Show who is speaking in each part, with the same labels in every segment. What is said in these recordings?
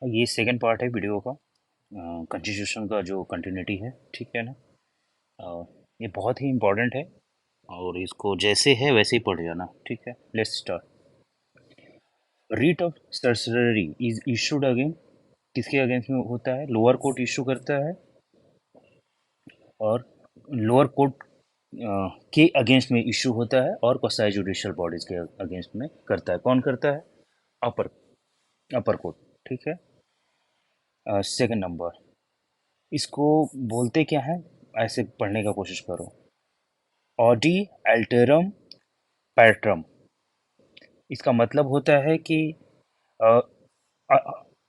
Speaker 1: ये second part है video का, कॉन्स्टिट्यूशन का जो कंटिन्यूटी है, ठीक है ना। ये बहुत ही इम्पोर्टेंट है और इसको जैसे है वैसे ही पढ़ जाना, ठीक है। Let's start. Writ of certiorari is issued again, किसके अगेंस्ट में होता है? लोअर कोर्ट इशू करता है, और लोअर कोर्ट के अगेंस्ट में इशू होता है, और क्वासी जुडिशियल बॉडीज के अगेंस्ट में करता है। कौन करता है? अपर अपर कोर्ट, ठीक है। सेकंड नंबर, इसको बोलते क्या है? ऐसे पढ़ने का कोशिश करो। ऑडी अल्टेरम पैट्रम, इसका मतलब होता है कि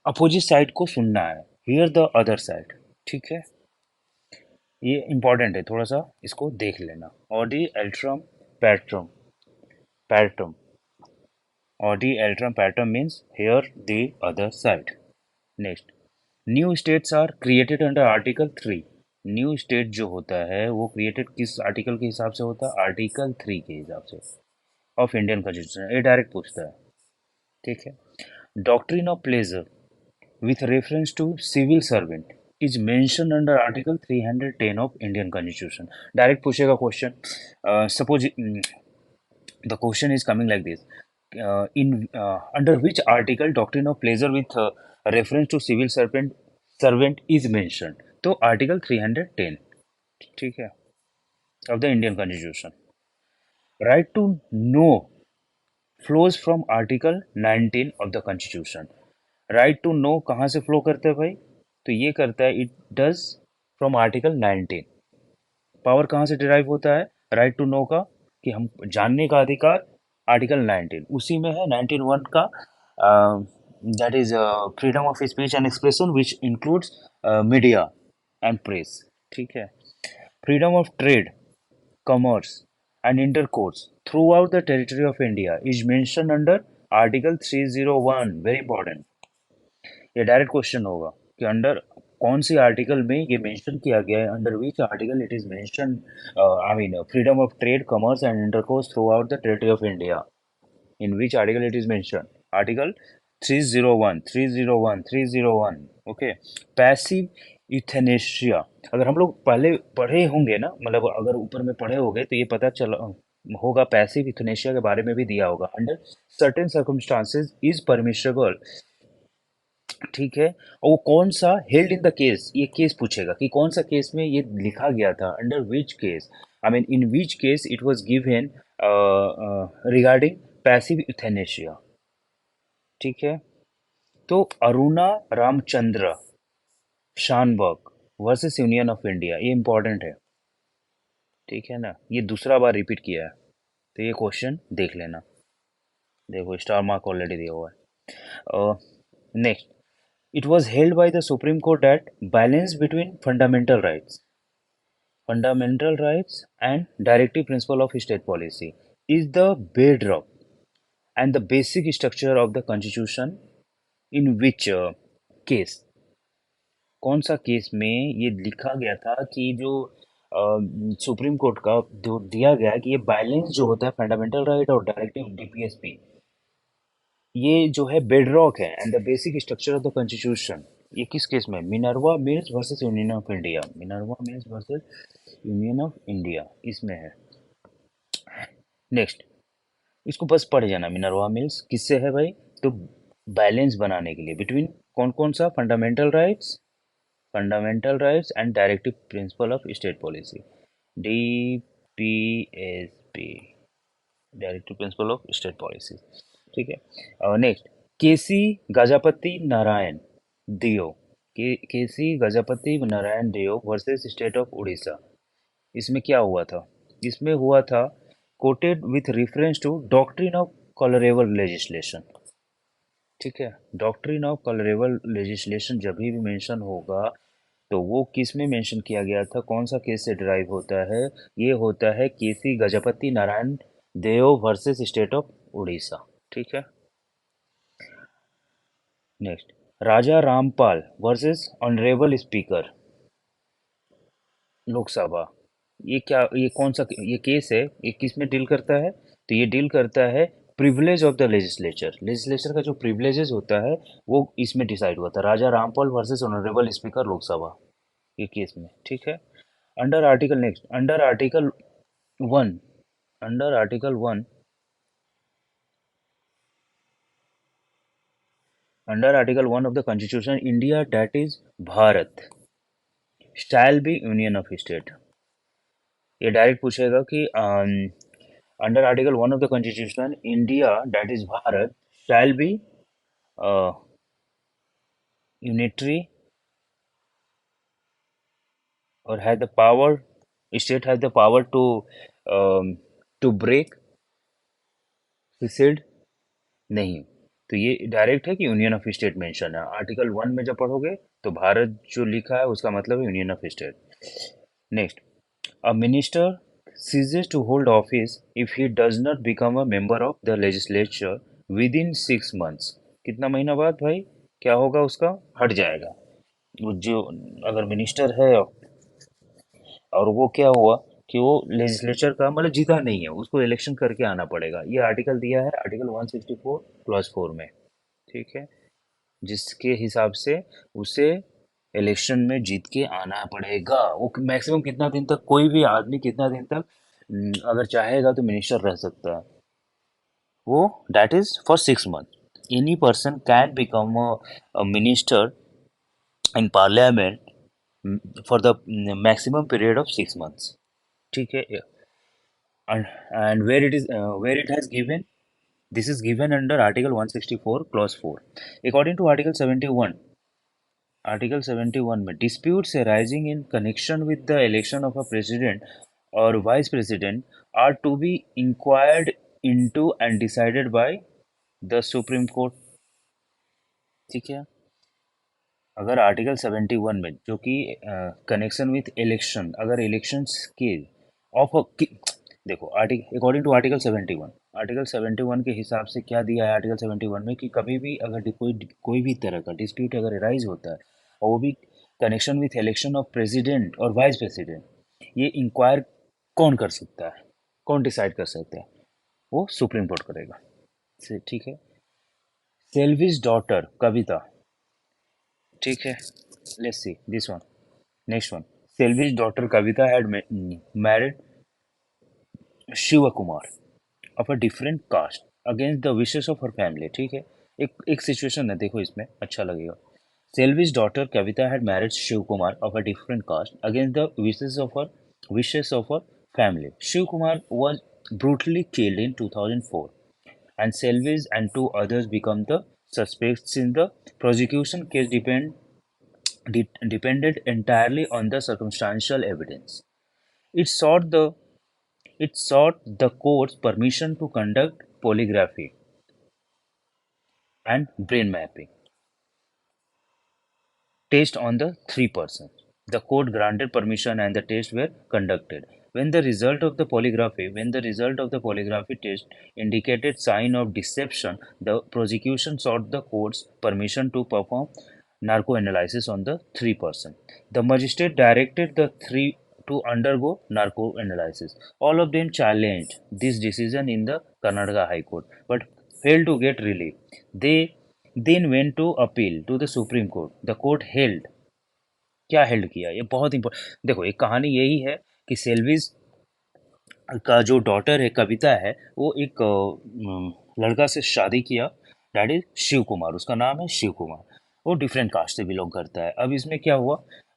Speaker 1: अपोजिट साइड को सुनना है, हियर द अदर साइड, ठीक है। ये इंपॉर्टेंट है, थोड़ा सा इसको देख लेना। Audi alteram partem, partem, audi alteram partem means hear the other side. Next, new states are created under article 3। New state जो होता है वो क्रिएटेड किस आर्टिकल के हिसाब से होता है? आर्टिकल 3 के हिसाब से ऑफ इंडियन कॉन्स्टिट्यूशन। ये डायरेक्ट पूछता है, ठीक है। Doctrine of pleasure with reference to civil servant is mentioned under article 310 of Indian constitution. Direct पूछेगा question. Suppose the question is coming like this, in under which article doctrine of pleasure with reference to civil servant is mentioned? तो article 310, ठीक है, of the Indian constitution. Right to know flows from article 19 of the constitution. Right to know कहाँ से flow करता है भाई? तो ये करता है, it does from article 19। Power कहाँ से डिराइव होता है राइट टू नो का? कि हम जानने का अधिकार, आर्टिकल 19 उसी में है। 19(1) का that is freedom of speech and expression which includes media and press, ठीक है। Freedom of trade, commerce, and intercourse throughout the territory of India is mentioned under Article 301. Very important. ये डायरेक्ट क्वेश्चन होगा कि under कौन सी article में ये mention किया गया है, under which article it is mention, I mean freedom of trade, commerce and intercourse through out the territory of India, in which article it is mention? Article 301, 301, 301, okay. Passive euthanasia, अगर हम लोग पहले पढ़े होंगे ना, मतलब अगर ऊपर में पढ़े होंगे तो ये पता चला होगा, पैसिव यूथेनेशिया के बारे में भी दिया होगा। Under certain circumstances is permissible, ठीक है। और वो कौन सा हेल्ड इन द केस, ये केस पूछेगा कि कौन सा केस में ये लिखा गया था, under which case, I mean in which case it was given regarding passive euthanasia, ठीक है। तो Aruna Ramchandra Shanbaug versus union of India, ये इंपॉर्टेंट है, ठीक है ना। ये दूसरा बार रिपीट किया है, तो ये क्वेश्चन देख लेना। देखो स्टार मार्क ऑलरेडी दिया हुआ है। Next, it was held by the Supreme Court that balance between fundamental rights and directive principle of state policy is the bedrock and the basic structure of the constitution, in which case, कौन सा case में ये लिखा गया था कि जो supreme court का जो दिया गया है कि ये बैलेंस जो होता है फंडामेंटल राइट और डायरेक्टिव डीपीएसपी, ये जो है बेडरॉक है and the basic structure of the constitution. ये किस केस में? Minerva mills versus union of India, Minerva mills versus union of India, इसमें है। नेक्स्ट, इसको बस पढ़ जाना। मिनर्वा मिल्स किससे है भाई? तो बैलेंस बनाने के लिए बिटवीन कौन कौन सा? Fundamental rights and directive principle of state policy, DPSP, directive principle of state policy, ठीक है। नेक्स्ट, केसी गजापति नारायण दियो, केसी गजापति नारायण दियो वर्सेस स्टेट ऑफ उड़ीसा, इसमें क्या हुआ था? इसमें हुआ था quoted with reference to doctrine of colourable legislation, ठीक है। डॉक्ट्रिन ऑफ कॉलरेबल लेजिस्लेशन जब भी मेंशन होगा तो वो किस में मेंशन किया गया था, कौन सा केस से डिराइव होता है? ये होता है KC Gajapati Narayan Deo versus state of Orissa, ठीक है। Next, Raja Rampal versus honourable speaker Lok Sabha, ये क्या, ये कौन सा ये केस है? ये किस में डील करता है? तो ये डील करता है privilege of the legislature, legislature का जो प्रिविलेजेस होता है वो इसमें डिसाइड हुआ था, Raja Rampal versus honourable speaker Lok Sabha, ये केस में, ठीक है। Under article, next under article 1, under article 1, under article 1 of the constitution, India that is Bharat shall be union of state. ये डायरेक्ट पूछेगा कि under article 1 of the constitution, India that is Bharat shall be unitary और has the power, state has the power to break, secede, नहीं। तो ये direct है कि union of state mention है, आर्टिकल 1 में जब पढ़ोगे तो भारत जो लिखा है उसका मतलब है union of state. Next, a minister ceases to hold office if he does not become a member of the legislature within 6 months। कितना महीना बाद भाई क्या होगा, उसका हट जाएगा। वो जो अगर मिनिस्टर है और वो क्या हुआ कि वो लेजिस्लेचर का मतलब जीता नहीं है, उसको इलेक्शन करके आना पड़ेगा। ये आर्टिकल दिया है आर्टिकल 164 क्लॉज 4 में, ठीक है, जिसके हिसाब से उसे इलेक्शन में जीत के आना पड़ेगा। वो मैक्सिमम कितना दिन तक, कोई भी आदमी कितना दिन तक अगर चाहेगा तो मिनिस्टर रह सकता है, वो that is for 6 month. Any person can become a minister in parliament for the maximum period of 6 months, ठीक है। And where it is, where it has given, this is given under article 164 clause 4, according to article 71, article 71 में disputes arising in connection with the election of a president or vice president are to be inquired into and decided by the supreme court, ठीक है। अगर article 71 में जो कि connection with election, अगर elections के off, देखो article, according to article 71, article 71 के हिसाब से क्या दिया है आर्टिकल 71 में कि कभी भी अगर कोई भी तरह का डिस्प्यूट अगर राइज होता है और वो भी connection with election of president और वाइस प्रेसिडेंट, ये इंक्वायर कौन कर सकता है, कौन डिसाइड कर सकता है, वो सुप्रीम कोर्ट करेगा, ठीक है। सेल्विस डॉटर कविता, ठीक है, let's see this one, next one, Selvi's daughter Kavita had married Shiv Kumar of a different caste against the wishes of her family, ठीक है। एक सिचुएशन है, देखो इसमें अच्छा लगेगा। Selvi's daughter Kavita had married Shiv Kumar of a different caste against the wishes of her family. Shiv Kumar was brutally killed in 2004 and Selvis and two others become the suspects in the prosecution case depended entirely on the circumstantial evidence. It sought the it sought the court's permission to conduct polygraphy and brain mapping test on the three persons. The court granted permission and the tests were conducted. When the result of the polygraphy test indicated sign of deception, the prosecution sought the court's permission to perform narco analysis on the three persons. The magistrate directed the three to undergo narco analysis. All of them challenged this decision in the Karnataka High Court, but failed to get relief. They then went to appeal to the Supreme Court. The court held, क्या held किया, ये बहुत important, देखो एक कहानी यही है कि सेल्विस का जो डॉटर है कविता है, वो एक लड़का से शादी किया, दैट इज शिव कुमार, उसका नाम है शिव कुमार, वो डिफरेंट कास्ट से बिलोंग करता है। अब इसमें क्या हुआ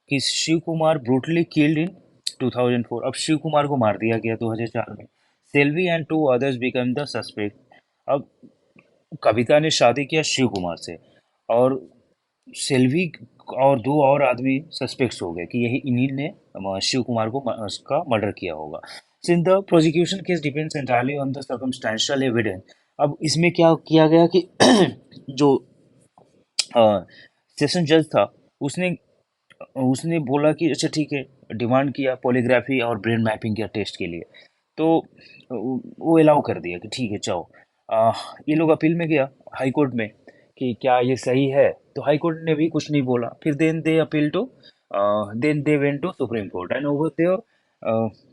Speaker 1: कि Shiv Kumar brutally killed in 2004, अब शिव कुमार को मार दिया गया 2004 में। Selvi and two others become the suspect. अब कविता ने शादी किया शिव कुमार से और सेल्वी और दो और आदमी सस्पेक्ट्स हो गए कि यही इन्हीं ने शिव कुमार को उसका मर्डर किया होगा। Since the prosecution case depends entirely on the circumstantial evidence. अब इसमें क्या किया गया कि जो सेशन जज था उसने उसने बोला कि अच्छा ठीक है, डिमांड किया पॉलीग्राफी और ब्रेन मैपिंग किया टेस्ट के लिए, तो वो अलाउ कर दिया कि ठीक है चाहो। ये लोग अपील में गया हाई कोर्ट में कि क्या ये सही है, तो हाई कोर्ट ने भी कुछ नहीं बोला। फिर then they appeal to, then they went to supreme court and over there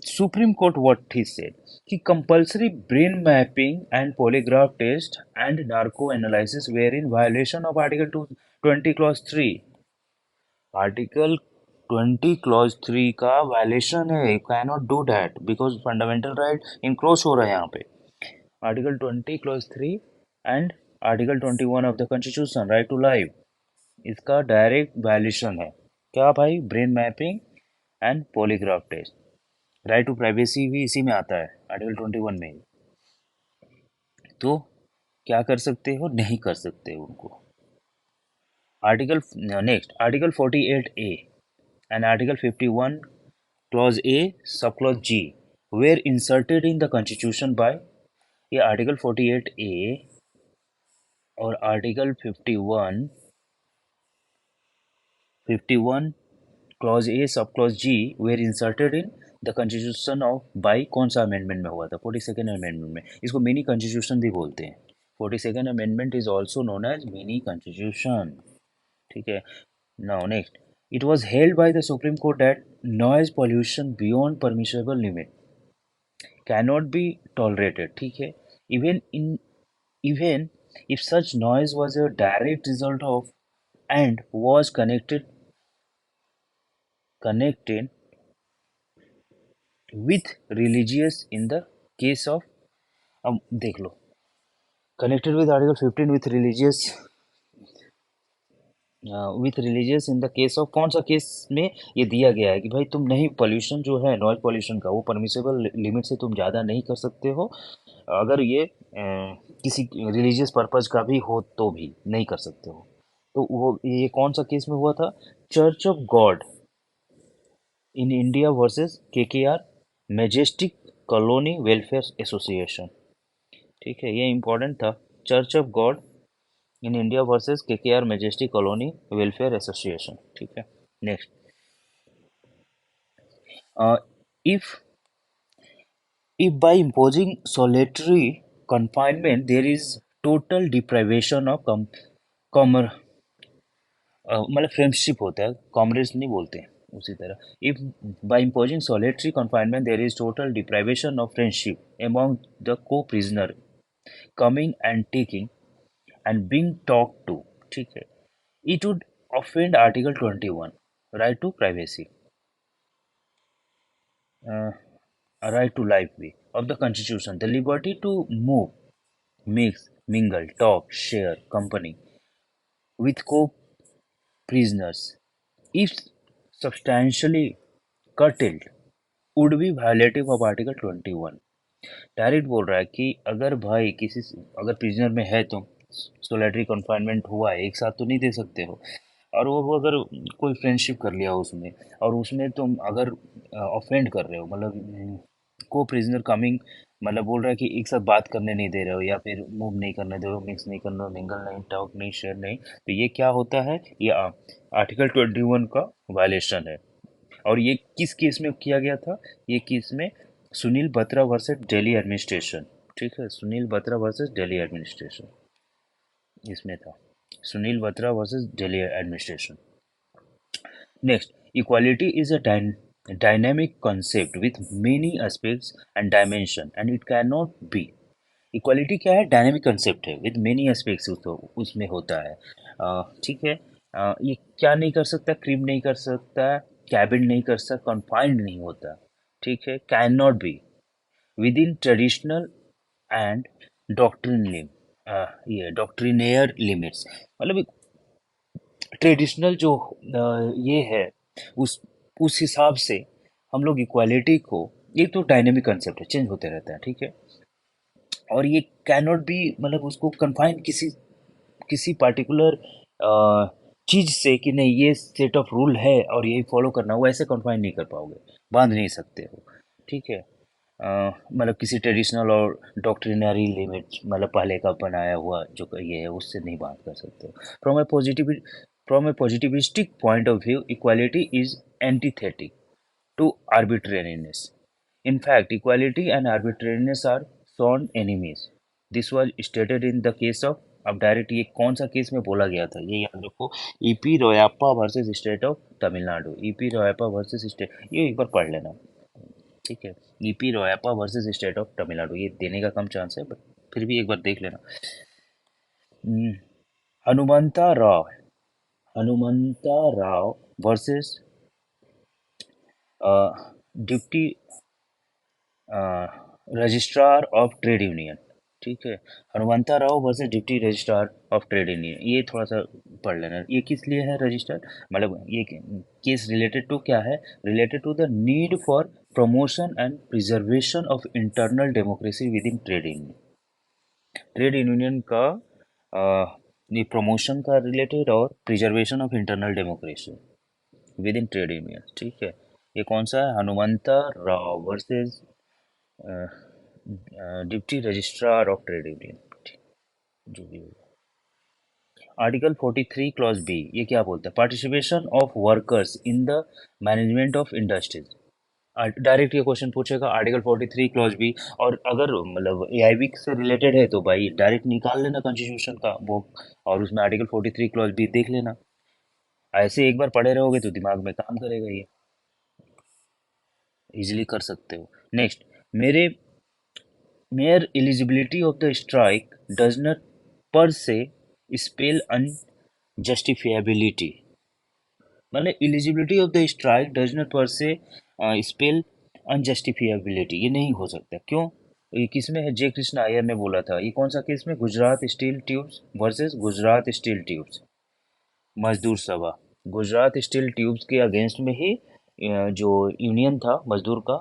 Speaker 1: Supreme Court what he said कि compulsory brain mapping and polygraph test and narco analysis were in violation of Article 20 Clause 3. Article 20 Clause 3 का violation है. You cannot do that because fundamental right encroach हो रहा है यहाँ पे. Article 20 Clause 3 and Article 21 of the Constitution right to life. इसका direct violation है. क्या भाई? Brain mapping and polygraph test. Right to privacy भी इसी में आता है, आर्टिकल 21 में ही. तो क्या कर सकते हो? नहीं कर सकते हो उनको. Article next, article 48A and article 51 clause A sub clause G were inserted in the constitution by. ये आर्टिकल 48A और article 51 clause A sub clause G were inserted in the constitution of by. कौन सा amendment में हुआ था? 42nd amendment में. इसको mini constitution भी बोलते हैं. 42nd amendment is also known as mini constitution. ठीक है. Now next, it was held by the supreme court that noise pollution beyond permissible limit cannot be tolerated. ठीक है. Even if such noise was a direct result of and was connected with religious in the case of. अब देख लो, connected with article 15 with religious in the case of. कौन सा case में ये दिया गया है कि भाई तुम नहीं, पोल्यूशन जो है नॉइज पोल्यूशन का वो परमिसेबल लिमिट से तुम ज़्यादा नहीं कर सकते हो. अगर ये किसी रिलीजियस पर्पज का भी हो तो भी नहीं कर सकते हो. तो वो ये कौन सा केस में हुआ था? Church of god in India versus KKR majestic colony welfare association. ठीक है, ये इंपॉर्टेंट था. Church of god in India versus KKR majestic colony welfare association. ठीक है. Next, if by imposing solitary confinement there is total deprivation of कॉमर मतलब friendship होता है, कॉमरेड्स नहीं बोलते हैं. उसी तरह, if by imposing solitary confinement there is total deprivation of friendship among the co prisoner coming and taking and being talk to. ठीक है. It would offend article 21 right to privacy, right to life way of the constitution, the liberty to move, mix, mingle, talk, share company with co-prisoners, if substantially curtailed, would be violative of article 21. Direct बोल रहा है कि अगर भाई अगर prisoner में है तुम, सोलेटरी कन्फाइनमेंट हुआ है, एक साथ तो नहीं दे सकते हो. और वो अगर कोई फ्रेंडशिप कर लिया उसमें, और उसमें तुम अगर ऑफेंड कर रहे हो, मतलब को प्रिजनर कमिंग, मतलब बोल रहा है कि एक साथ बात करने नहीं दे रहे हो, या फिर मूव नहीं करने दे रहे हो, मिक्स नहीं करना, मिंगल नहीं, टॉक नहीं, शेयर नहीं, तो ये क्या होता है? ये आर्टिकल 21 का वायलेशन है. और ये किस केस में किया गया था? ये केस में सुनील बत्रा वर्सेस दिल्ली एडमिनिस्ट्रेशन. ठीक है, सुनील बत्रा वर्सेस दिल्ली एडमिनिस्ट्रेशन इसमें था. Sunil Batra versus Delhi administration. Next, equality is a dynamic concept with many aspects and dimension and it cannot be. Equality क्या है? डायनेमिक कंसेप्ट है विद मेनी एस्पेक्ट्स, उसमें होता है. ठीक है. ये क्या नहीं कर सकता? क्रिम नहीं कर सकता, कैबिन नहीं कर सकता, कन्फाइंड नहीं होता. ठीक है. Can not be with in traditional and doctrine ये डॉक्ट्रिनेयर लिमिट्स. मतलब ट्रेडिशनल जो ये है, उस हिसाब से हम लोग इक्वालिटी को, ये तो डायनेमिक कंसेप्ट है, चेंज होते रहता है. ठीक है. और ये कैन नॉट बी, मतलब उसको कन्फाइन किसी पर्टिकुलर चीज से कि नहीं ये सेट ऑफ रूल है और यही फॉलो करना, वो ऐसे कन्फाइन नहीं कर पाओगे, बांध नहीं सकते हो. ठीक है. मतलब किसी ट्रेडिशनल और डॉक्ट्रिनरी लिमिट, मतलब पहले का बनाया हुआ जो ये है उससे नहीं बात कर सकते हो. From a positivistic point of view equality is antithetic to arbitrariness. In fact, equality and arbitrariness are sworn enemies. This was stated in the case of. अब डायरेक्ट ये कौन सा केस में बोला गया था ये याद रखो. EP Royappa versus state of Tamil Nadu. EP Royappa versus state, ये एक बार पढ़ लेना. ठीक है। EP Royappa versus state of Tamil Nadu, ये देने का कम चांस है, बट फिर भी एक बार देख लेना। हम्म, Hanumantha Rao, Hanumantha Rao versus deputy registrar of trade union, ठीक है। Hanumantha Rao versus deputy registrar of trade union, ये थोड़ा सा पढ़ लेना। ये किस लिए है रजिस्टर, मतलब ये केस रिलेटेड टू क्या है, related to the need for promotion and preservation of internal democracy within trade union. Trade union का ये प्रमोशन का रिलेटेड और preservation of internal democracy within trade union, ठीक है। ये कौन सा है, Hanumantha Rao versus deputy registrar of trade union, जो भी होगा। आर्टिकल 43 क्लॉज बी, ये क्या बोलता है, participation of workers in the management of industries. Direct ये क्वेश्चन पूछेगा आर्टिकल 43 क्लॉज बी, और अगर मतलब एआईबी से रिलेटेड है तो भाई डायरेक्ट निकाल लेना कॉन्स्टिट्यूशन का वो, और उसमें आर्टिकल 43 क्लॉज बी देख लेना। ऐसे एक बार पढ़े रहोगे तो दिमाग में काम करेगा, ये इजीली कर सकते हो। नेक्स्ट, मेरे mere eligibility of the strike does not per se spell unjustifiability, मतलब eligibility of the strike does not पर से स्पेल अनजस्टिफिएबिलिटी, ये नहीं हो सकता। क्यों, ये किस में है, जे कृष्ण अय्यर ने बोला था। ये कौन सा केस में, Gujarat steel tubes versus Gujarat steel tubes मजदूर सभा, गुजरात स्टील ट्यूब्स के अगेंस्ट में ही जो यूनियन था मजदूर का,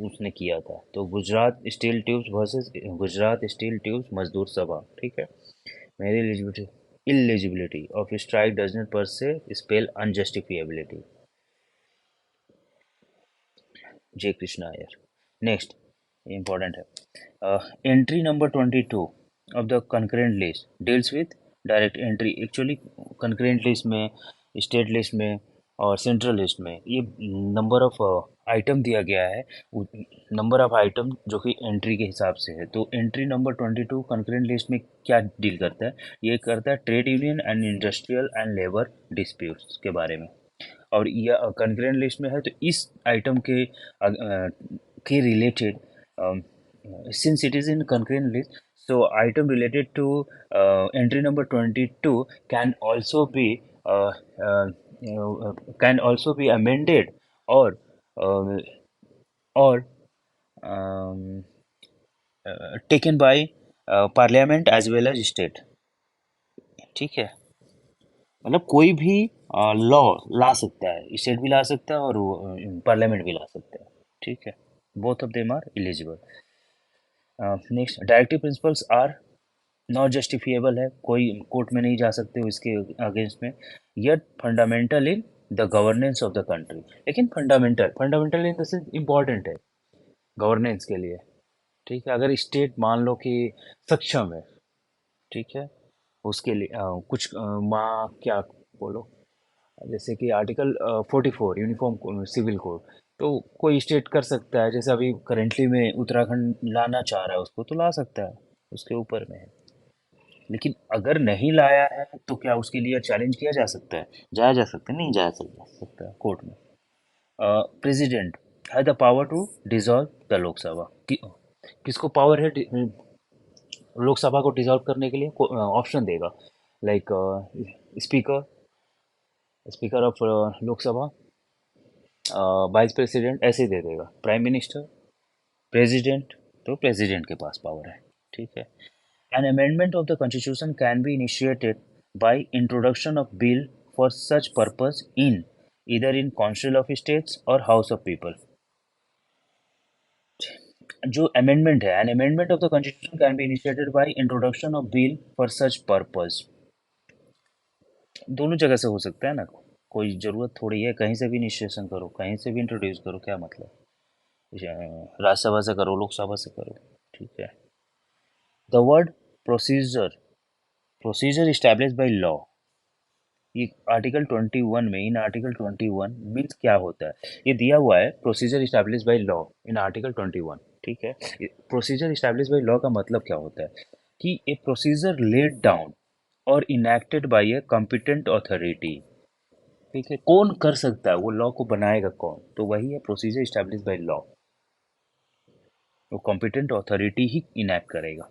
Speaker 1: उसने किया था। तो Gujarat steel tubes versus Gujarat steel tubes मजदूर सभा, ठीक है। मेरी eligibility, eligibility of strike does not पर से स्पेल अनजस्टिफिएबिलिटी, जे कृष्णा अय्यर। नेक्स्ट, इंपॉर्टेंट है, entry number 22 of the concurrent list deals with direct entry. Actually concurrent list में, स्टेट लिस्ट में और सेंट्रल लिस्ट में ये नंबर ऑफ आइटम दिया गया है, नंबर ऑफ आइटम जो कि एंट्री के हिसाब से है। तो एंट्री नंबर 22 कंकरेंट लिस्ट में क्या डील करता है, ये करता है trade union and industrial and labour disputes के बारे में। और यह कंकरेंट लिस्ट में है, तो इस आइटम के related, since it is in concurrent list, so item related to entry number 22 can also be can also be amended or uh, or um, taken by parliament as well as state, ठीक है। मतलब कोई भी law ला सकता है, state भी ला सकता है और पार्लियामेंट भी ला सकता है, ठीक है। Both of them are eligible. Next, directive principles are not justifiable है, कोई कोर्ट में नहीं जा सकते हो इसके अगेंस्ट में। Yet fundamental in the governance of the country, लेकिन fundamental, fundamental in the sense important है गवर्नेंस के लिए, ठीक है। अगर स्टेट मान लो कि सक्षम है, ठीक है, उसके लिए कुछ क्या बोलो, जैसे कि आर्टिकल 44 यूनिफॉर्म सिविल कोड, तो कोई स्टेट कर सकता है, जैसे अभी करेंटली में उत्तराखंड लाना चाह रहा है उसको, तो ला सकता है, उसके ऊपर में है। लेकिन अगर नहीं लाया है तो क्या उसके लिए चैलेंज किया जा सकता है, जाया जा सकता है, नहीं जाया सकता है कोर्ट में। प्रेसिडेंट है the power to dissolve the Lok Sabha, किसको पावर है लोकसभा को डिसॉल्व करने के लिए, ऑप्शन देगा, like speaker, speaker of Lok Sabha, vice president, ऐसे ही दे देगा, प्राइम मिनिस्टर, प्रेसिडेंट, तो प्रेसिडेंट के पास पावर है, ठीक है। An amendment of the constitution can be initiated by introduction of bill for such purpose in either in council of states or house of people। जो amendment है, an amendment of the constitution can be initiated by introduction of bill for such purpose, दोनों जगह से हो सकता है ना, कोई जरूरत थोड़ी है कहीं से भी इनिशिएशन करो, कहीं से भी इंट्रोड्यूस करो, क्या मतलब, राज्यसभा से करो, लोकसभा से करो, ठीक है। The word procedure, procedure establish by law, ये आर्टिकल 21 में, इन आर्टिकल 21 मीन्स क्या होता है, ये दिया हुआ है procedure establish by law in article 21, ठीक है। प्रोसीजर इस्टेब्लिश बाय लॉ का मतलब क्या होता है कि ए प्रोसीजर लेड डाउन और enacted by a competent authority, ठीक है। कौन कर सकता है वो, लॉ को बनाएगा कौन, तो वही है प्रोसीजर इस्टेब्लिश बाय लॉ, वो कॉम्पिटेंट अथॉरिटी ही इनैक्ट करेगा।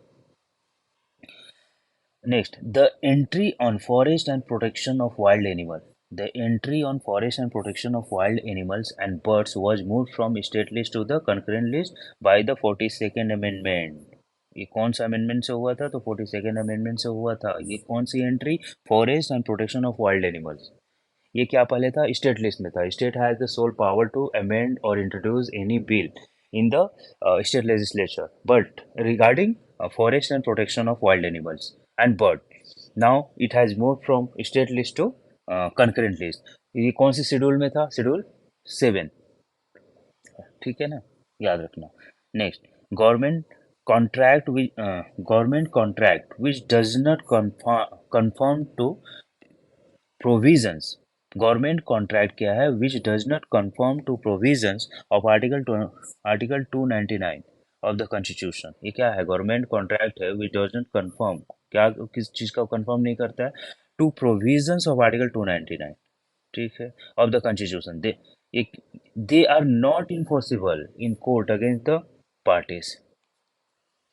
Speaker 1: Next, the entry on forest and protection of wild animals. The entry on forest and protection of wild animals and birds was moved from state list to the concurrent list by the 42nd Amendment. ये कौन सा amendment से हुआ था? तो 42nd amendment से हुआ था। ये कौन सी entry? Forest and protection of wild animals. ये क्या पहले था? स्टेट लिस्ट में था। State has the sole power to amend और introduce any bill in the state legislature but regarding forest and protection of wild animals and bird. Now it has moved from state list to concurrent list. ये कौन C schedule में था? Schedule 7। ठीक है ना, याद रखना। Next, government contract government contract which does not conform to provisions. Government contract क्या है? Which does not conform to provisions of Article 299 of the Constitution. ये क्या है? गवर्नमेंट कॉन्ट्रैक्ट है which does not conform, क्या किस चीज का कंफर्म नहीं करता है? टू प्रोविजंस ऑफ आर्टिकल 299, ठीक है, of the constitution. They are not enforceable in court against the parties.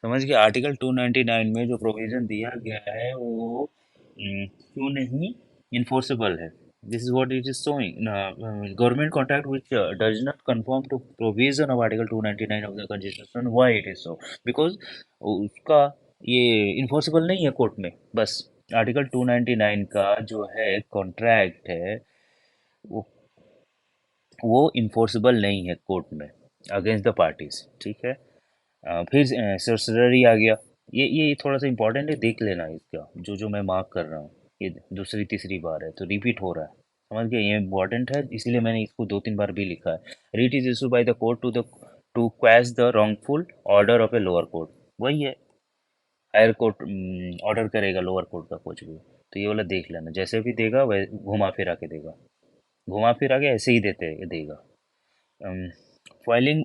Speaker 1: समझ गए? आर्टिकल 299 में जो प्रोविजन दिया गया है वो क्यों नहीं इन्फोर्सेबल है? This is what it is showing. Government contract which does not conform to provision of article 299 of the constitution, why it is so? Because उसका ये इन्फोर्सेबल नहीं है कोर्ट में। बस आर्टिकल 299 का जो है कॉन्ट्रैक्ट है वो वो इन्फोर्सेबल नहीं है कोर्ट में अगेंस्ट द पार्टीज, ठीक है। फिर सरसरी आ गया। ये थोड़ा सा इंपॉर्टेंट है, देख लेना इसका। जो जो मैं मार्क कर रहा हूँ ये दूसरी तीसरी बार है तो रिपीट हो रहा है। समझ गए? ये इंपॉर्टेंट है इसलिए मैंने इसको 2-3 बार भी लिखा है। Writ is issue by the court to quash the wrongful order of a lower court. वही है, हायर कोर्ट ऑर्डर करेगा लोअर कोर्ट का कुछ भी। तो ये वाला देख लेना, जैसे भी देगा वह घुमा फिरा के देगा। घुमा फिरा के ऐसे ही देगा। Filing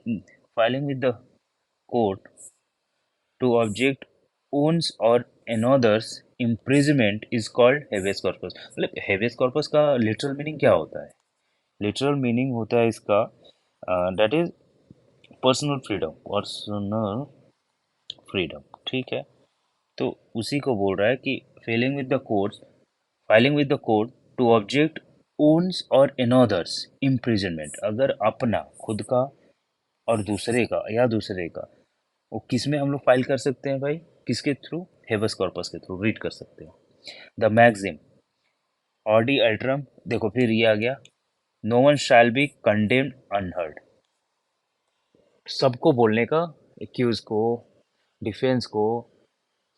Speaker 1: filing with the court to object owns or another's imprisonment is called habeas corpus। मतलब habeas corpus का literal meaning क्या होता है? literal meaning होता है इसका that is personal freedom, ठीक है। तो उसी को बोल रहा है कि filing with the court to object one's और एनोदर्स इम्प्रिजनमेंट। अगर अपना खुद का और दूसरे का या दूसरे का, वो किस में हम लोग फाइल कर सकते हैं भाई? किसके थ्रू? हेबस कॉर्पस के थ्रू रीड कर सकते हैं। द मैक्सिम ऑडी अल्ट्रम, देखो फिर ये आ गया, no one shall be condemned unheard. सबको बोलने का, एक्यूज को, डिफेंस को,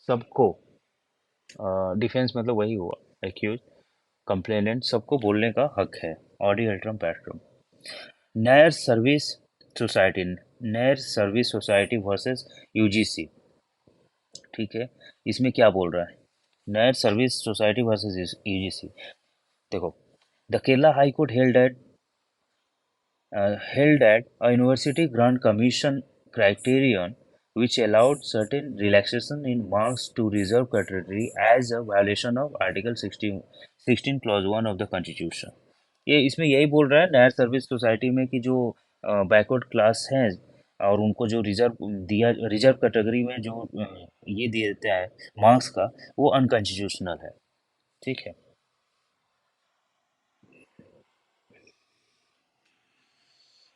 Speaker 1: सबको, डिफेंस मतलब वही हुआ, एक्यूज, कंप्लेनेंट, सबको बोलने का हक है। Audi alteram partem. Nair service society, Nair service society versus UGC, ठीक है। इसमें क्या बोल रहा है? Nair service society versus UGC. देखो, the Kerala high court held that a university grant commission criterion which allowed certain relaxation in marks to reserve category as a violation of Article 16 Clause 1 of the Constitution। ये इसमें यही बोल रहा है Nair service society में कि जो बैकवर्ड क्लास हैं और उनको जो रिजर्व कैटेगरी में जो ये दिया देता है मार्क्स का, वो अनकॉन्स्टिट्यूशनल है, ठीक है।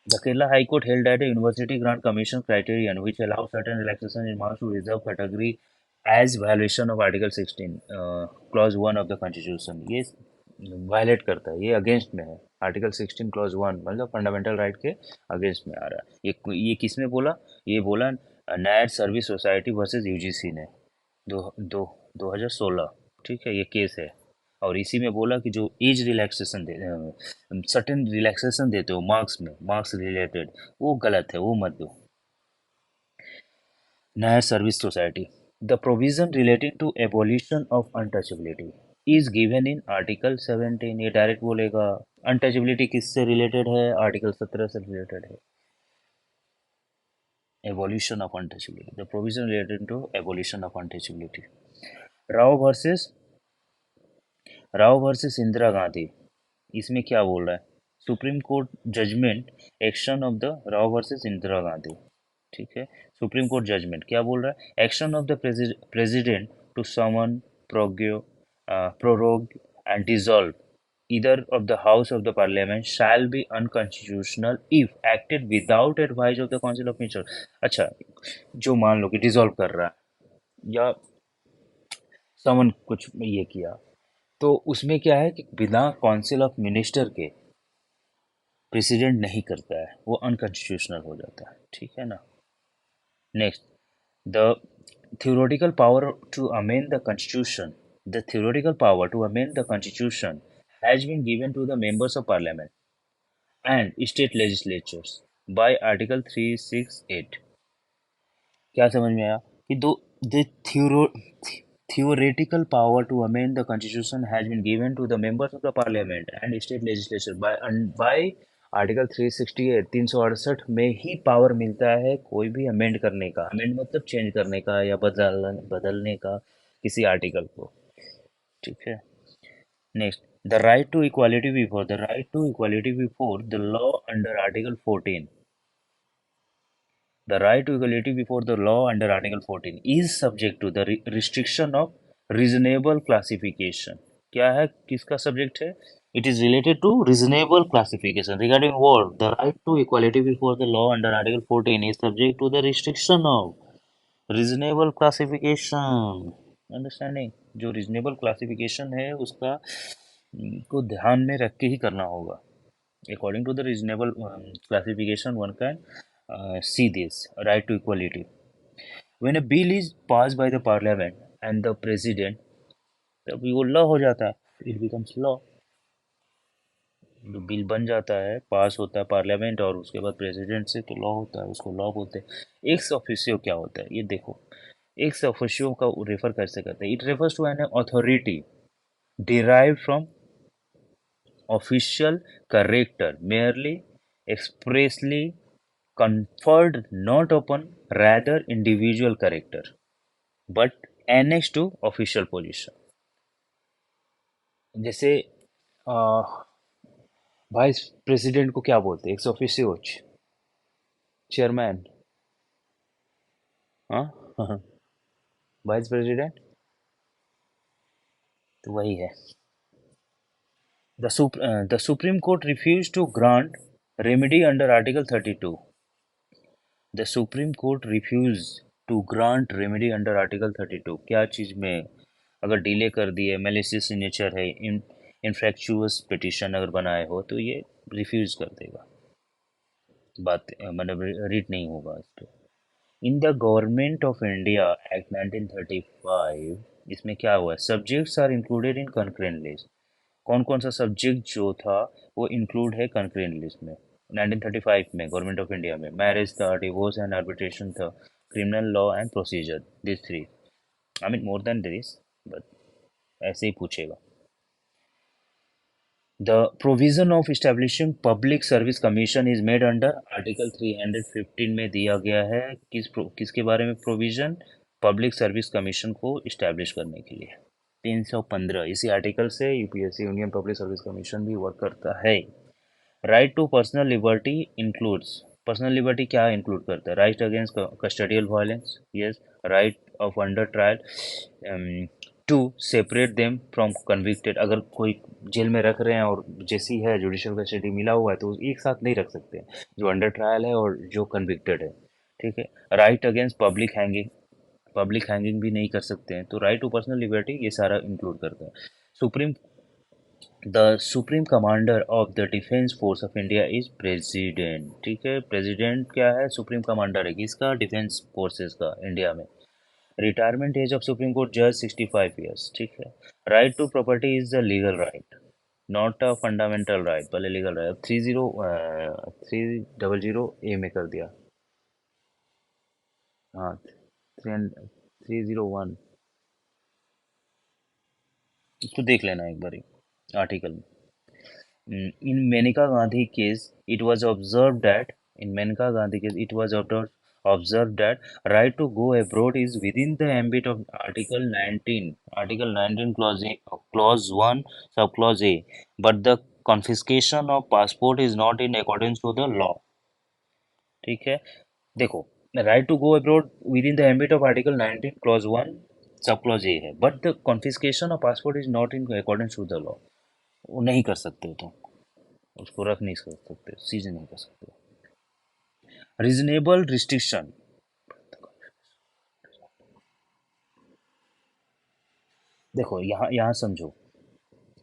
Speaker 1: The Kerala High Court held that a university grant commission criterion which allows certain relaxation in marks to reserve category as violation of Article 16 clause 1 of the Constitution। ये वायलेट करता है, ये against में है। Article 16 clause 1 मतलब fundamental right के against में आ रहा है। ये किसने बोला? ये बोला Nair service society versus UGC ने, दो दो 2016, ठीक है, ये केस है। और इसी में बोला कि जो एज रिलैक्सेशन सर्टेन रिलैक्सेशन देते हो मार्क्स में, मार्क्स रिलेटेड, वो गलत है, वो मत दो। Nair service society, the provision relating to abolition of untouchability is given in article 17। ये डायरेक्ट बोलेगा अनटचेबिलिटी किससे रिलेटेड है? आर्टिकल 17 से रिलेटेड है। Abolition of untouchability, the provision relating to abolition of untouchability. Rao versus Rao versus Indira Gandhi, इसमें क्या बोल रहा है? Supreme court judgement action of the Rao versus Indira Gandhi, ठीक है। सुप्रीम कोर्ट जजमेंट क्या बोल रहा है? Action of the president to summon, prorogue prorogue and dissolve either of the house of the parliament shall be unconstitutional if acted without advice of the council of minister। अच्छा, जो मान लो कि dissolve कर रहा है या समन कुछ ये किया, तो उसमें क्या है कि बिना काउंसिल ऑफ मिनिस्टर के प्रेसिडेंट नहीं करता है, वो अनकॉन्स्टिट्यूशनल हो जाता है, ठीक है ना। Next, the theoretical power to amend the constitution, the theoretical power to amend the constitution has been given to the members of parliament and state legislatures by article 368। क्या समझ में आया कि दो the theoretical power to amend the constitution has been given to the members of the parliament and state legislature by article 368 368 में ही power मिलता है कोई भी अमेंड करने का। अमेंड मतलब चेंज करने का या बदलने का किसी आर्टिकल को, ठीक है। Next, the right to equality before the law under article 14, the right to equality before the law under Article 14 is subject to the restriction of reasonable classification। क्या है, किसका सब्जेक्ट है? It is related to reasonable classification। Regarding what? The right to equality before the law under Article 14 is subject to the restriction of reasonable classification। Understanding? जो reasonable classification है उसका को ध्यान में रख के ही करना होगा। According to the reasonable classification, one can see this right to equality. When a bill is passed by the parliament and the president, तभी वो लॉ हो जाता है, it becomes law। जो बिल बन जाता है, पास होता है पार्लियामेंट और उसके बाद प्रेसिडेंट से, तो लॉ होता है, उसको लॉ बोलते हैं। एक्स ऑफिशियो क्या होता है ये देखो। एक्स ऑफिशियो का रेफर कैसे करते हैं? It refers to an authority derived from official character merely expressly conferred not upon rather individual character but annexed to official position। जैसे वाइस प्रेसिडेंट को क्या बोलते हैं? Ex officio, chairman. हाँ वाइस प्रेसिडेंट तो वही है। The Supreme Court refused to grant remedy under Article 32। The Supreme Court refused to grant remedy under Article 32। क्या चीज़ में? अगर डिले कर दिए, malicious signature है, infractuous petition अगर बनाए हो तो ये रिफ्यूज कर देगा, बात मतलब रीड नहीं होगा इस पे। In the government of India act 1935 इसमें क्या हुआ है? Subjects are included in concurrent list. कौन कौन सा सब्जेक्ट जो था वो इंक्लूड है कंकरेंट लिस्ट में? 1935 में गवर्नमेंट ऑफ इंडिया में मैरिज था, डिवोर्स एंड आर्बिट्रेशन था, criminal law and procedure, this three. I mean more than this, but ऐसे ही पूछेगा। The provision of establishing public service commission is made under article 315 में दिया गया है। किसके बारे में प्रोविजन? पब्लिक सर्विस कमीशन को इस्टेब्लिश करने के लिए। 315 इसी आर्टिकल से UPSC union public service commission भी वर्क करता है। Right to personal liberty includes, personal liberty क्या इंक्लूड करता है? Right against custodial violence, yes. Right of under trial to separate them from convicted. अगर कोई जेल में रख रहे हैं और जैसी है जुडिशियल कस्टडी मिला हुआ है तो एक साथ नहीं रख सकते, जो अंडर ट्रायल है और जो कन्विक्टेड है, ठीक है। Right against public hanging, public hanging भी नहीं कर सकते हैं। तो राइट टू पर्सनल लिबर्टी ये सारा इंक्लूड करता है। Supreme the supreme commander of the defence force of India is president, ठीक है। प्रेसिडेंट क्या है? सुप्रीम कमांडर है किसका? डिफेंस फोर्सेस का इंडिया में। Retirement age of supreme court जज 65 ईयर्स, ठीक है। Right to property is the legal right, not a fundamental right, पहले लीगल राइट। 300 ए में कर दिया। हाँ 301, इसको देख लेना एक बारी आर्टिकल में। In Maneka Gandhi case, it was observed that in Maneka Gandhi case, it was observed that right to go abroad is within the ambit of Article 19, Article 19 Clause A, Clause 1, Subclause A, but the confiscation of passport is not in accordance to the law, ठीक है। देखो right to go abroad within the ambit of article 19 clause 1 sub clause A है, but the confiscation of passport is not in accordance to the law. वो नहीं कर सकते हो तुम, उसको रख नहीं सकते, सीज नहीं कर सकते। रीजनेबल रिस्ट्रिक्शन, देखो यहाँ यहाँ समझो,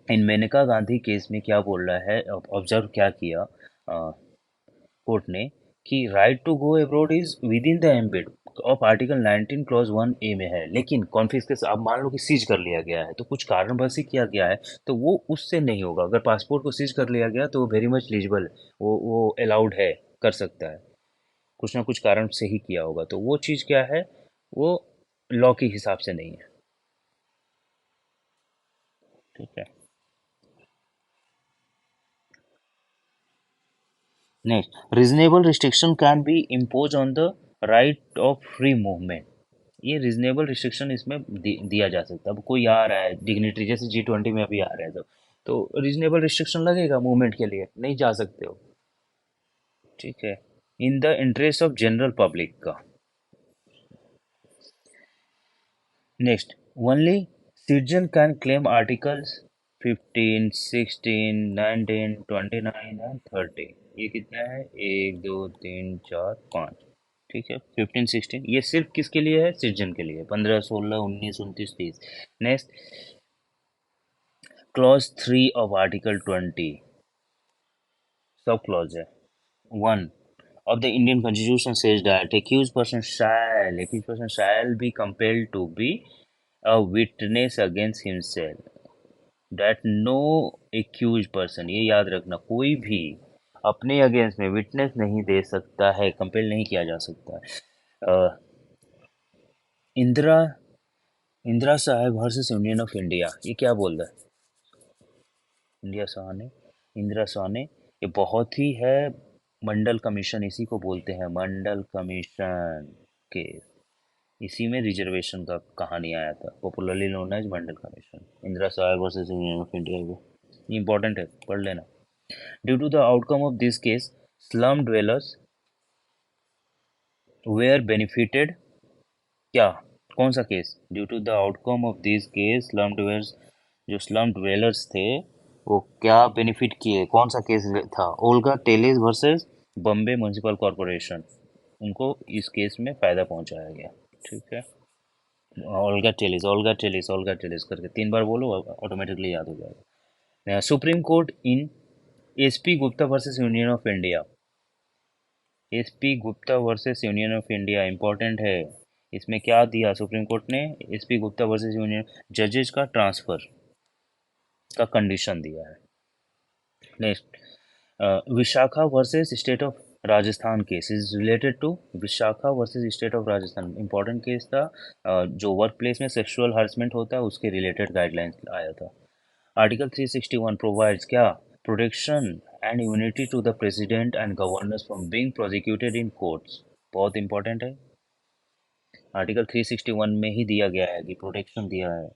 Speaker 1: इन मेनका गांधी केस में क्या बोल रहा है, ऑब्जर्व क्या किया कोर्ट ने, कि right to go abroad is within the ambit of article 19 clause 1 A में है, लेकिन कॉन्फिस्केशन अब मान लो कि सीज कर लिया गया है, तो कुछ कारणवश ही किया गया है, तो वो उससे नहीं होगा। अगर पासपोर्ट को सीज कर लिया गया तो वो वेरी मच लीजिबल है, वो अलाउड है, कर सकता है, कुछ ना कुछ कारण से ही किया होगा, तो वो चीज़ क्या है, वो लॉ के हिसाब से नहीं है। ठीक है। Next, reasonable restriction can be impose on the right of free movement. ये रीजनेबल रिस्ट्रिक्शन इसमें दिया जा सकता है। अब कोई आ रहा है डिग्निटरी, जैसे G20 में अभी आ रहे हैं, तो रीजनेबल रिस्ट्रिक्शन लगेगा मूवमेंट के लिए, नहीं जा सकते हो। ठीक है। In the interest of general public का। Next, only citizen can claim articles 15, 16, 19, 29 and 30। ये कितना है, एक दो तीन चार पाँच। ठीक है, 15, 16 ये सिर्फ किसके लिए है, सिटीजन के लिए। 15, 16, 19, 29, 30। Next, clause 3 of article 20, sub clause है। 1 of the Indian Constitution says that accused person shall be compelled to be a witness against himself. That no accused person, ये याद रखना, कोई भी अपने अगेंस्ट में विटनेस नहीं दे सकता है, कंपेल नहीं किया जा सकता है। Indira Indira Sawhney versus union of India, ये क्या बोल रहा है, इंडिया सहाने, इंदिरा सहाने, ये बहुत ही है, मंडल कमीशन इसी को बोलते हैं, मंडल कमीशन के, इसी में रिजर्वेशन का कहानी आया था, popularly known as Mandal commission. Indira Sawhney versus union of India, ये इंपॉर्टेंट है, पढ़ लेना। Due to the outcome of this case, slum dwellers were benefited, क्या, कौन सा case, due to the outcome of this case slum dwellers, जो स्लम ड्वेलर्स थे वो क्या बेनिफिट किए, कौन सा केस था, Olga Tellis versus Bombay municipal corporation, उनको इस केस में फायदा पहुंचाया गया। ठीक है। ओल्गा टेलीस करके 3 बार बोलो, ऑटोमेटिकली याद हो जाएगा। Supreme court in SP Gupta versus union of India, SP Gupta versus union of India important है। इसमें क्या दिया सुप्रीम कोर्ट ने, एसपी गुप्ता वर्सेस यूनियन, जजेस का ट्रांसफर का कंडीशन दिया है। Next, Vishakha versus state of Rajasthan case is related to, Vishakha versus state of Rajasthan important case था, जो वर्क प्लेस में सेक्सुअल हरासमेंट होता है उसके रिलेटेड गाइडलाइंस आया था। आर्टिकल 361 प्रोवाइड्स क्या, protection and immunity to the president and governors from being prosecuted in courts, बहुत इंपॉर्टेंट है। आर्टिकल 361 में ही दिया गया है कि प्रोटेक्शन दिया है।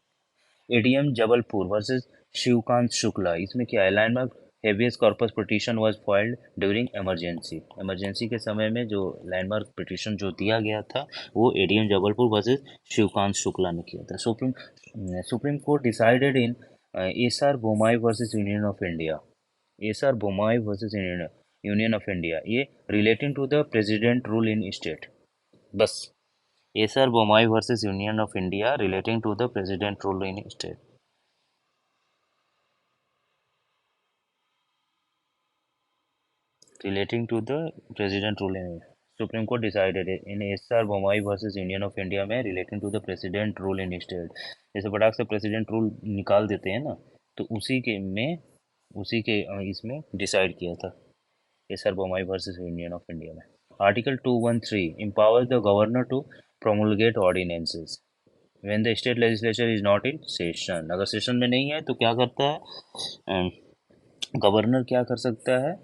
Speaker 1: एडीएम जबलपुर वर्सेस शिवकांत शुक्ला, इसमें क्या है, landmark habeas corpus petition was filed during emergency, emergency के समय में जो लैंडमार्क पिटीशन जो दिया गया था, वो एडीएम जबलपुर वर्सेस शिवकांत शुक्ला ने किया था। Supreme court decided in S R Bommai versus union of India, S R Bommai versus union of India, ये relating to the president rule in state, बस, S R Bommai versus union of India relating to the president rule in state, relating to the president rule in Supreme Court decided in SR Bommai versus union of India में relating to the president rule in state, जैसे फटाक से president rule निकाल देते हैं ना, तो उसी के इसमें डिसाइड किया था SR Bommai versus union of India में। Article 213 empowers the governor to promulgate ordinances when the state legislature is not in session, अगर सेशन में नहीं है तो क्या करता है, गवर्नर क्या कर सकता है,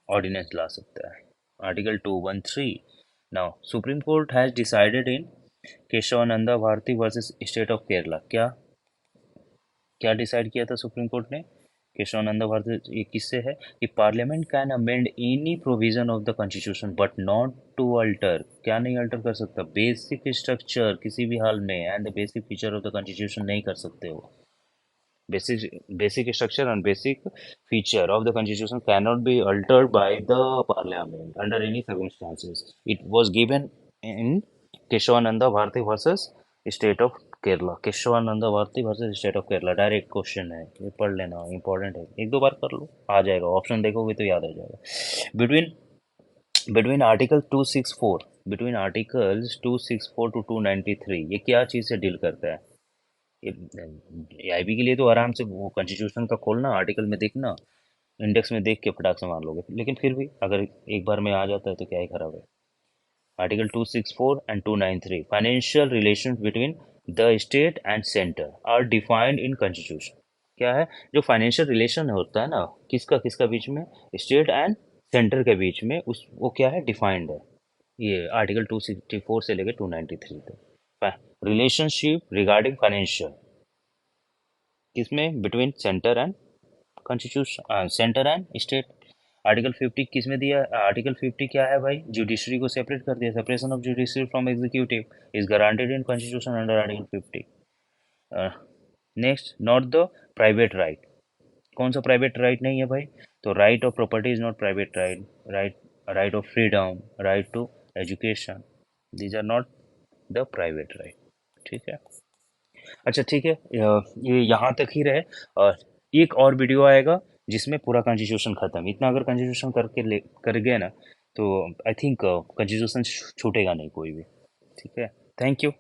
Speaker 1: ऑर्डिनेंस ला सकता है। Article 213, now supreme court has decided in Kesavananda Bharati versus state of Kerala, क्या क्या डिसाइड किया था सुप्रीम कोर्ट ने, केशवानंद भारती ये किससे है कि parliament can amend any provision of the constitution but not to alter, क्या नहीं अल्टर कर सकता, बेसिक स्ट्रक्चर किसी भी हाल में and the basic feature of the constitution नहीं कर सकते हो। Basic structure and basic feature of the constitution cannot be altered by the parliament under any circumstances. It was given in Keshavananda Bharati versus State of Kerala. Keshavananda Bharati versus State of Kerala. Direct question है, ये पढ़ लेना, important है, एक दो बार कर लो आ जाएगा, option देखोगे तो याद आ जाएगा। Between between article 264, between articles 264 to 293 ये क्या चीज़ से डील करता है? आईबी के लिए तो आराम से वो कॉन्स्टिट्यूशन का खोलना, आर्टिकल में देखना, इंडेक्स में देख के फटाक से मान लोगे, लेकिन फिर भी अगर एक बार में आ जाता है तो क्या ही खराब है। Article 264 and 293 financial relations between the state and centre are defined in constitution. क्या है जो फाइनेंशियल रिलेशन होता है ना, किसका किसका बीच में, स्टेट एंड सेंटर के बीच में, उस वो क्या है, डिफाइंड है। ये आर्टिकल 264 से लेकर 293 तक रिलेशनशिप रिगार्डिंग फाइनेंशियल, किसमें, between centre and constitution, centre and state. Article 50 किस में दिया, आर्टिकल 50 क्या है भाई, जुडिशरी को सेपरेट कर दिया, separation of judiciary from executive is guaranteed in constitution under article 50। Next, not the private right, कौन सा प्राइवेट राइट नहीं है भाई, तो right of property is not private right, right right of freedom, right to education, these are not the private right. ठीक है, अच्छा ठीक है, ये यहाँ तक ही रहे, और एक और वीडियो आएगा जिसमें पूरा कॉन्स्टिट्यूशन खत्म, इतना अगर कॉन्स्टिट्यूशन कर गए ना तो आई थिंक कॉन्स्टिट्यूशन छूटेगा नहीं कोई भी। ठीक है, थैंक यू।